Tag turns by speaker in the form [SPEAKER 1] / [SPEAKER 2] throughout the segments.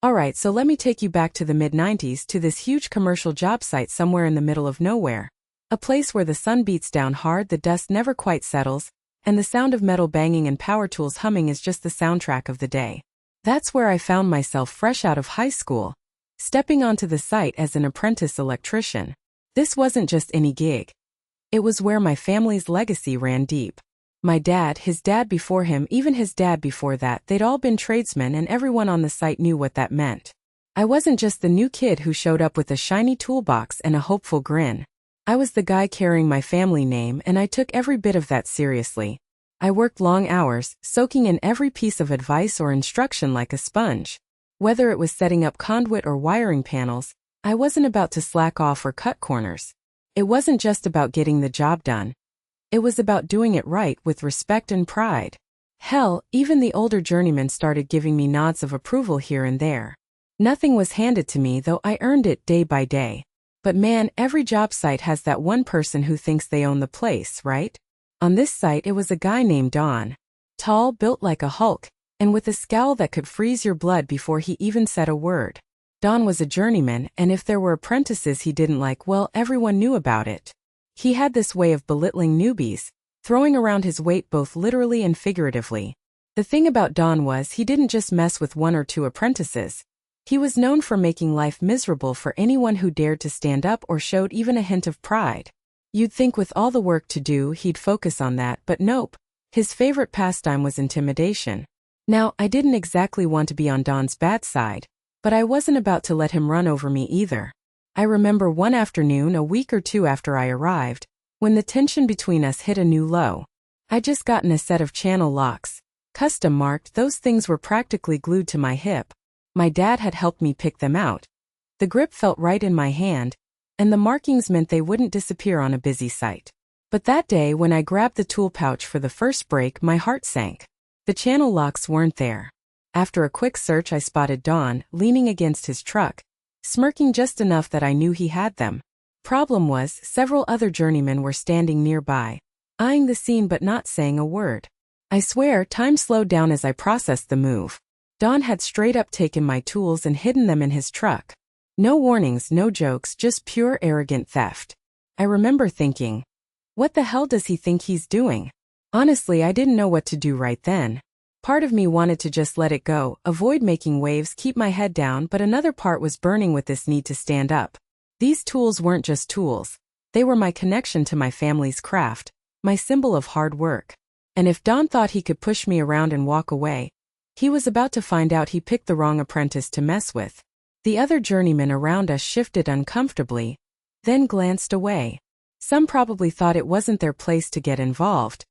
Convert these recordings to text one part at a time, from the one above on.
[SPEAKER 1] Alright, so let me take you back to the mid-90s to this huge commercial job site somewhere in the middle of nowhere. A place where the sun beats down hard, the dust never quite settles, and the sound of metal banging and power tools humming is just the soundtrack of the day. That's where I found myself fresh out of high school, stepping onto the site as an apprentice electrician. This wasn't just any gig. It was where my family's legacy ran deep. My dad, his dad before him, even his dad before that, they'd all been tradesmen, and everyone on the site knew what that meant. I wasn't just the new kid who showed up with a shiny toolbox and a hopeful grin. I was the guy carrying my family name, and I took every bit of that seriously. I worked long hours, soaking in every piece of advice or instruction like a sponge. Whether it was setting up conduit or wiring panels, I wasn't about to slack off or cut corners. It wasn't just about getting the job done. It was about doing it right with respect and pride. Hell, even the older journeymen started giving me nods of approval here and there. Nothing was handed to me, though I earned it day by day. But man, every job site has that one person who thinks they own the place, right? On this site, it was a guy named Don. Tall, built like a Hulk, and with a scowl that could freeze your blood before he even said a word. Don was a journeyman, and if there were apprentices he didn't like, well, everyone knew about it. He had this way of belittling newbies, throwing around his weight both literally and figuratively. The thing about Don was he didn't just mess with one or two apprentices. He was known for making life miserable for anyone who dared to stand up or showed even a hint of pride. You'd think with all the work to do he'd focus on that, but nope. His favorite pastime was intimidation. Now, I didn't exactly want to be on Don's bad side, but I wasn't about to let him run over me either. I remember one afternoon a week or two after I arrived, when the tension between us hit a new low. I'd just gotten a set of channel locks, custom marked. Those things were practically glued to my hip. My dad had helped me pick them out. The grip felt right in my hand, and the markings meant they wouldn't disappear on a busy site. But that day when I grabbed the tool pouch for the first break, my heart sank. The channel locks weren't there. After a quick search, I spotted Don, leaning against his truck, smirking just enough that I knew he had them. Problem was, several other journeymen were standing nearby, eyeing the scene but not saying a word. I swear, time slowed down as I processed the move. Don had straight up taken my tools and hidden them in his truck. No warnings, no jokes, just pure arrogant theft. I remember thinking, what the hell does he think he's doing? Honestly, I didn't know what to do right then. Part of me wanted to just let it go, avoid making waves, keep my head down, but another part was burning with this need to stand up. These tools weren't just tools. They were my connection to my family's craft, my symbol of hard work. And if Don thought he could push me around and walk away, he was about to find out he picked the wrong apprentice to mess with. The other journeymen around us shifted uncomfortably, then glanced away. Some probably thought it wasn't their place to get involved.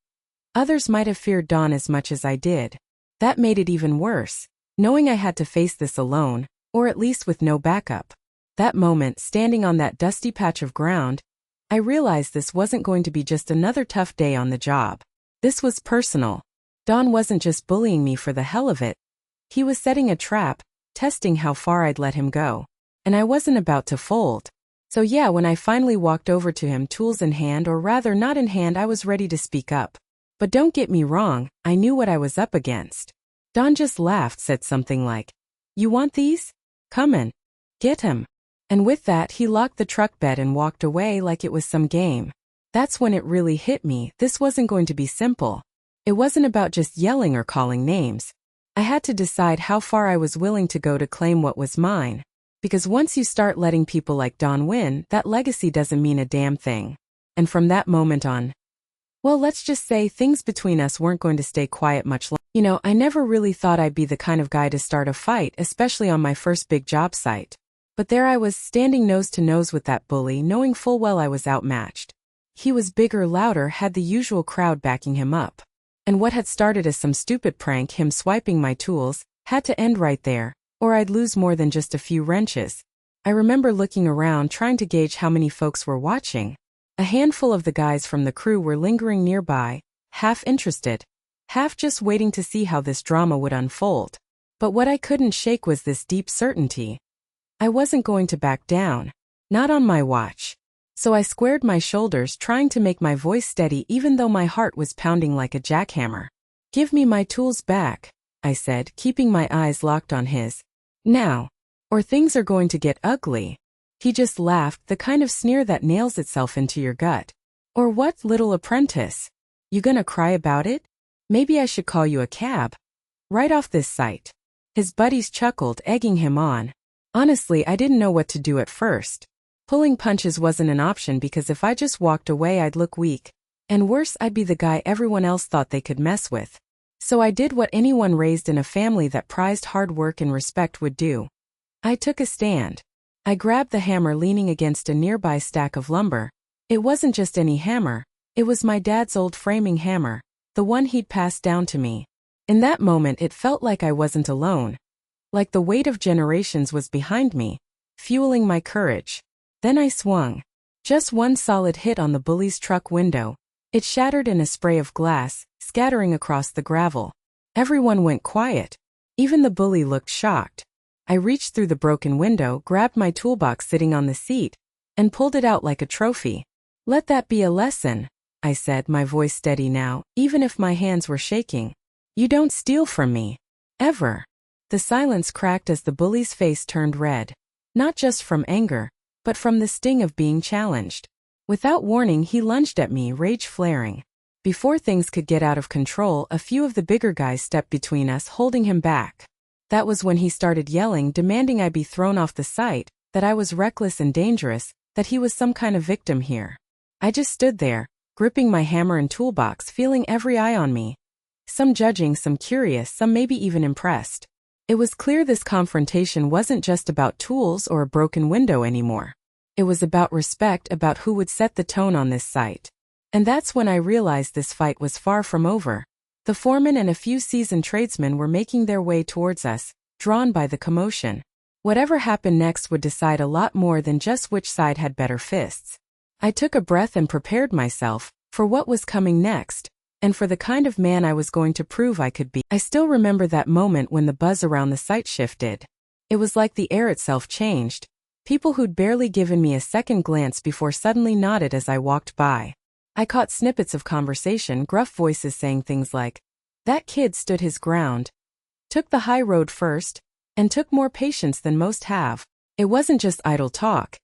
[SPEAKER 1] Others might have feared Don as much as I did. That made it even worse, knowing I had to face this alone, or at least with no backup. That moment, standing on that dusty patch of ground, I realized this wasn't going to be just another tough day on the job. This was personal. Don wasn't just bullying me for the hell of it. He was setting a trap, testing how far I'd let him go. And I wasn't about to fold. So yeah, when I finally walked over to him, tools in hand, or rather not in hand, I was ready to speak up. But don't get me wrong, I knew what I was up against. Don just laughed, said something like, "You want these? Come in. Get him." And with that, he locked the truck bed and walked away like it was some game. That's when it really hit me. This wasn't going to be simple. It wasn't about just yelling or calling names. I had to decide how far I was willing to go to claim what was mine. Because once you start letting people like Don win, that legacy doesn't mean a damn thing. And from that moment on, well, let's just say things between us weren't going to stay quiet much longer. I never really thought I'd be the kind of guy to start a fight, especially on my first big job site. But there I was, standing nose to nose with that bully, knowing full well I was outmatched. He was bigger, louder, had the usual crowd backing him up. And what had started as some stupid prank, him swiping my tools, had to end right there, or I'd lose more than just a few wrenches. I remember looking around, trying to gauge how many folks were watching. A handful of the guys from the crew were lingering nearby, half interested, half just waiting to see how this drama would unfold. But what I couldn't shake was this deep certainty. I wasn't going to back down. Not on my watch. So I squared my shoulders, trying to make my voice steady even though my heart was pounding like a jackhammer. "Give me my tools back," I said, keeping my eyes locked on his. Now, or things are going to get ugly." He just laughed, the kind of sneer that nails itself into your gut. "Or what, little apprentice? You gonna cry about it? Maybe I should call you a cab. Right off this site." His buddies chuckled, egging him on. Honestly, I didn't know what to do at first. Pulling punches wasn't an option because if I just walked away I'd look weak. And worse, I'd be the guy everyone else thought they could mess with. So I did what anyone raised in a family that prized hard work and respect would do. I took a stand. I grabbed the hammer leaning against a nearby stack of lumber. It wasn't just any hammer. It was my dad's old framing hammer, the one he'd passed down to me. In that moment it felt like I wasn't alone. Like the weight of generations was behind me, fueling my courage. Then I swung. Just one solid hit on the bully's truck window. It shattered in a spray of glass, scattering across the gravel. Everyone went quiet. Even the bully looked shocked. I reached through the broken window, grabbed my toolbox sitting on the seat, and pulled it out like a trophy. "Let that be a lesson," I said, my voice steady now, even if my hands were shaking. "You don't steal from me. Ever." The silence cracked as the bully's face turned red. Not just from anger, but from the sting of being challenged. Without warning, he lunged at me, rage flaring. Before things could get out of control, a few of the bigger guys stepped between us, holding him back. That was when he started yelling, demanding I be thrown off the site, that I was reckless and dangerous, that he was some kind of victim here. I just stood there, gripping my hammer and toolbox, feeling every eye on me. Some judging, some curious, some maybe even impressed. It was clear this confrontation wasn't just about tools or a broken window anymore. It was about respect, about who would set the tone on this site. And that's when I realized this fight was far from over. The foreman and a few seasoned tradesmen were making their way towards us, drawn by the commotion. Whatever happened next would decide a lot more than just which side had better fists. I took a breath and prepared myself for what was coming next, and for the kind of man I was going to prove I could be. I still remember that moment when the buzz around the site shifted. It was like the air itself changed. People who'd barely given me a second glance before suddenly nodded as I walked by. I caught snippets of conversation, gruff voices saying things like, "That kid stood his ground, took the high road first, and took more patience than most have." It wasn't just idle talk.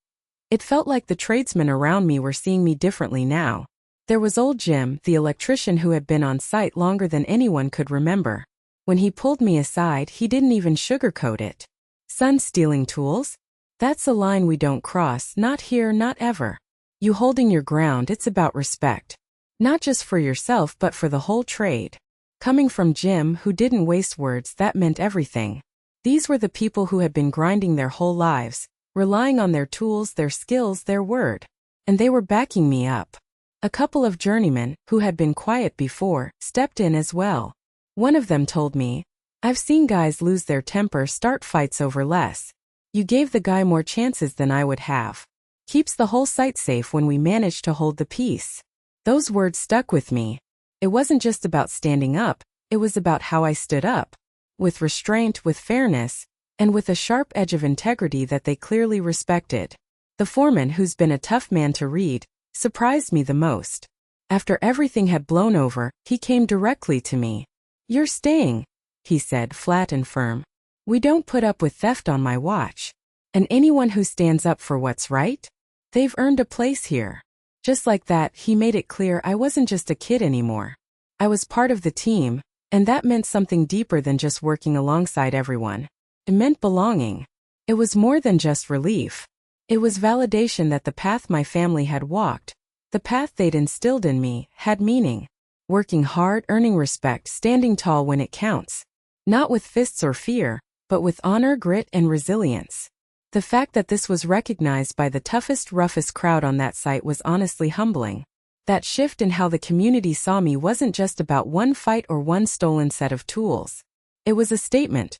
[SPEAKER 1] It felt like the tradesmen around me were seeing me differently now. There was old Jim, the electrician who had been on site longer than anyone could remember. When he pulled me aside, he didn't even sugarcoat it. "Son, stealing tools? That's a line we don't cross, not here, not ever. You holding your ground, it's about respect. Not just for yourself but for the whole trade." Coming from Jim, who didn't waste words, that meant everything. These were the people who had been grinding their whole lives, relying on their tools, their skills, their word. And they were backing me up. A couple of journeymen, who had been quiet before, stepped in as well. One of them told me, "I've seen guys lose their temper, start fights over less. You gave the guy more chances than I would have. Keeps the whole site safe when we manage to hold the peace." Those words stuck with me. It wasn't just about standing up, it was about how I stood up. With restraint, with fairness, and with a sharp edge of integrity that they clearly respected. The foreman, who's been a tough man to read, surprised me the most. After everything had blown over, he came directly to me. "You're staying," he said, flat and firm. "We don't put up with theft on my watch. And anyone who stands up for what's right? They've earned a place here." Just like that, he made it clear I wasn't just a kid anymore. I was part of the team, and that meant something deeper than just working alongside everyone. It meant belonging. It was more than just relief. It was validation that the path my family had walked, the path they'd instilled in me, had meaning. Working hard, earning respect, standing tall when it counts. Not with fists or fear, but with honor, grit, and resilience. The fact that this was recognized by the toughest, roughest crowd on that site was honestly humbling. That shift in how the community saw me wasn't just about one fight or one stolen set of tools. It was a statement.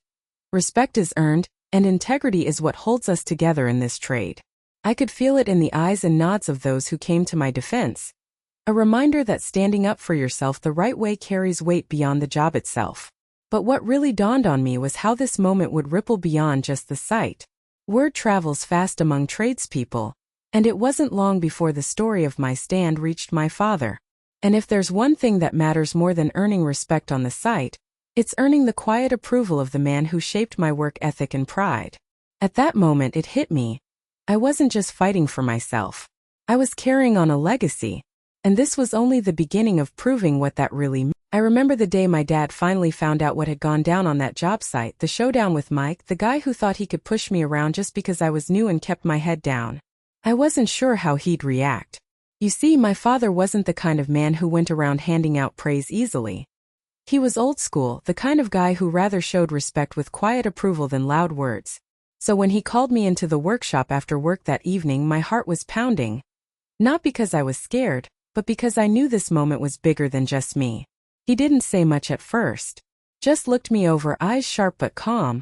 [SPEAKER 1] Respect is earned, and integrity is what holds us together in this trade. I could feel it in the eyes and nods of those who came to my defense. A reminder that standing up for yourself the right way carries weight beyond the job itself. But what really dawned on me was how this moment would ripple beyond just the site. Word travels fast among tradespeople, and it wasn't long before the story of my stand reached my father. And if there's one thing that matters more than earning respect on the site, It's earning the quiet approval of the man who shaped my work ethic and pride. At that moment it hit me. I wasn't just fighting for myself. I was carrying on a legacy. And this was only the beginning of proving what that really meant. I remember the day my dad finally found out what had gone down on that job site, the showdown with Mike, the guy who thought he could push me around just because I was new and kept my head down. I wasn't sure how he'd react. You see, my father wasn't the kind of man who went around handing out praise easily. He was old school, the kind of guy who rather showed respect with quiet approval than loud words. So when he called me into the workshop after work that evening, my heart was pounding. Not because I was scared, but because I knew this moment was bigger than just me. He didn't say much at first. Just looked me over, eyes sharp but calm,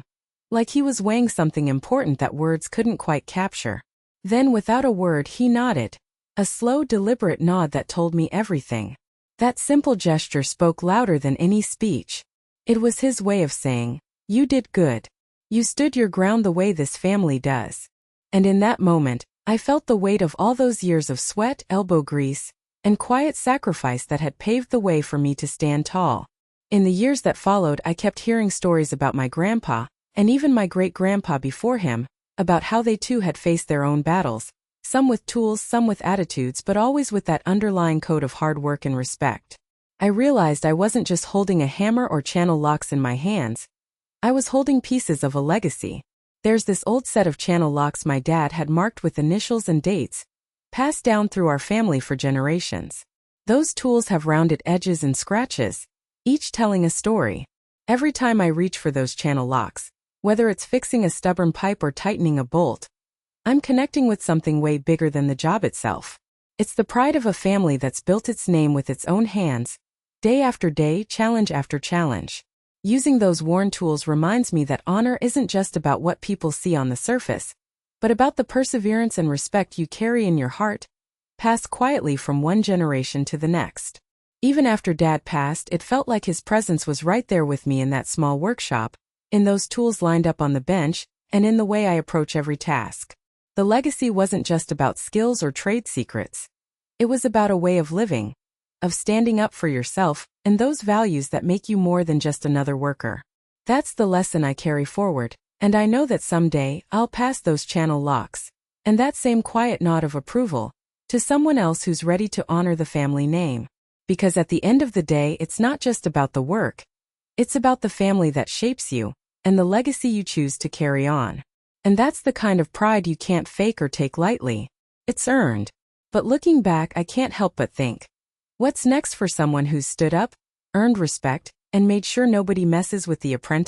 [SPEAKER 1] like he was weighing something important that words couldn't quite capture. Then without a word he nodded, a slow, deliberate nod that told me everything. That simple gesture spoke louder than any speech. It was his way of saying, "You did good. You stood your ground the way this family does." And in that moment, I felt the weight of all those years of sweat, elbow grease, and quiet sacrifice that had paved the way for me to stand tall. In the years that followed, I kept hearing stories about my grandpa, and even my great-grandpa before him, about how they too had faced their own battles, some with tools, some with attitudes, but always with that underlying code of hard work and respect. I realized I wasn't just holding a hammer or channel locks in my hands. I was holding pieces of a legacy. There's this old set of channel locks my dad had marked with initials and dates, passed down through our family for generations. Those tools have rounded edges and scratches, each telling a story. Every time I reach for those channel locks, whether it's fixing a stubborn pipe or tightening a bolt, I'm connecting with something way bigger than the job itself. It's the pride of a family that's built its name with its own hands, day after day, challenge after challenge. Using those worn tools reminds me that honor isn't just about what people see on the surface, but about the perseverance and respect you carry in your heart, passed quietly from one generation to the next. Even after Dad passed, it felt like his presence was right there with me in that small workshop, in those tools lined up on the bench, and in the way I approach every task. The legacy wasn't just about skills or trade secrets. It was about a way of living, of standing up for yourself, and those values that make you more than just another worker. That's the lesson I carry forward. And I know that someday, I'll pass those channel locks, and that same quiet nod of approval, to someone else who's ready to honor the family name. Because at the end of the day, it's not just about the work. It's about the family that shapes you, and the legacy you choose to carry on. And that's the kind of pride you can't fake or take lightly. It's earned. But looking back, I can't help but think, what's next for someone who's stood up, earned respect, and made sure nobody messes with the apprentice?